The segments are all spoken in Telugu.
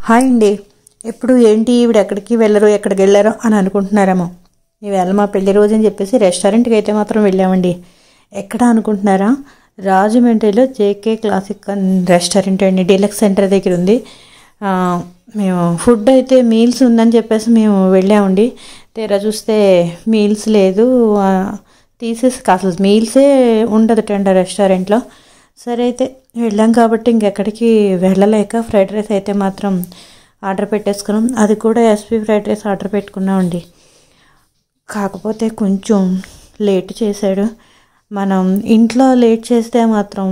హాయ్ అండి. ఎప్పుడు ఏంటి ఈవిడ ఎక్కడికి వెళ్ళరు ఎక్కడికి వెళ్ళారో అని అనుకుంటున్నారేమో. ఈవేళ మా పెళ్లి రోజు అని చెప్పేసి రెస్టారెంట్కి అయితే మాత్రం వెళ్ళామండి. ఎక్కడ అనుకుంటున్నారా? రాజమండ్రిలో జేకే క్లాసిక్ రెస్టారెంట్ అండి, డీలక్స్ సెంటర్ దగ్గర ఉంది. మేము ఫుడ్ అయితే మీల్స్ ఉందని చెప్పేసి మేము వెళ్ళామండి. తీరా చూస్తే మీల్స్ లేదు, తీసేసి అసలు మీల్సే ఉండదుటండి రెస్టారెంట్లో. సరే అయితే వెళ్ళాం కాబట్టి ఇంకెక్కడికి వెళ్ళలేక ఫ్రైడ్ రైస్ అయితే మాత్రం ఆర్డర్ పెట్టేసుకున్నాం. అది కూడా ఎస్పీ ఫ్రైడ్ రైస్ ఆర్డర్ పెట్టుకున్నామండి. కాకపోతే కొంచెం లేట్ చేశాడు. మనం ఇంట్లో లేట్ చేస్తే మాత్రం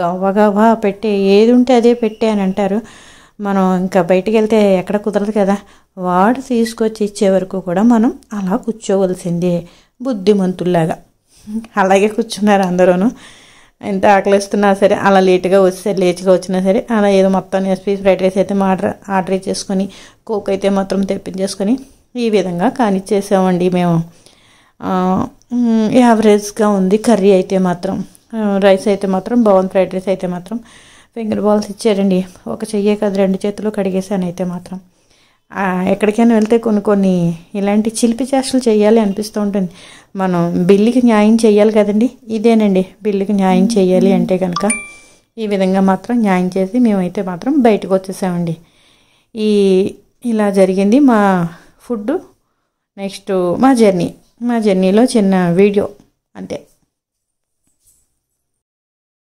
గవ్వగవ్వా పెట్టే ఏది ఉంటే అదే పెట్టే అని అంటారు. మనం ఇంకా బయటికి వెళ్తే ఎక్కడ కుదరదు కదా. వాడు తీసుకొచ్చి ఇచ్చే వరకు కూడా మనం అలా కూర్చోవలసిందే బుద్ధిమంతుల్లాగా. అలాగే కూర్చున్నారు అందరూను. ఎంత ఆకలిస్తున్నా సరే, అలా లేట్గా వచ్చినా సరే అలా ఏదో మొత్తం ఎస్పీ ఫ్రైడ్ రైస్ అయితే ఆర్డర్ ఇచ్చేసుకొని కోక్ అయితే మాత్రం తెప్పించేసుకొని ఈ విధంగా కానిచ్చేసామండి మేము. యావరేజ్గా ఉంది కర్రీ అయితే మాత్రం. రైస్ అయితే మాత్రం బాగుంది. ఫ్రైడ్ రైస్ అయితే మాత్రం ఫింగర్ బాల్స్ ఇచ్చారండి. ఒక చెయ్యే కాదు 2 చేతులు కడిగేసాను అయితే మాత్రం. ఎక్కడికైనా వెళ్తే కొన్ని ఇలాంటి చిలిపి చేష్టలు చేయాలి అనిపిస్తూ ఉంటుంది. మనం బిల్లుకి న్యాయం చేయాలి కదండి. ఇదేనండి బిల్లుకి న్యాయం చేయాలి అంటే కనుక ఈ విధంగా మాత్రం న్యాయం చేసి మేమైతే మాత్రం బయటకు వచ్చేసామండి. ఇలా జరిగింది మా ఫుడ్. నెక్స్ట్ మా జర్నీలో చిన్న వీడియో అంతే.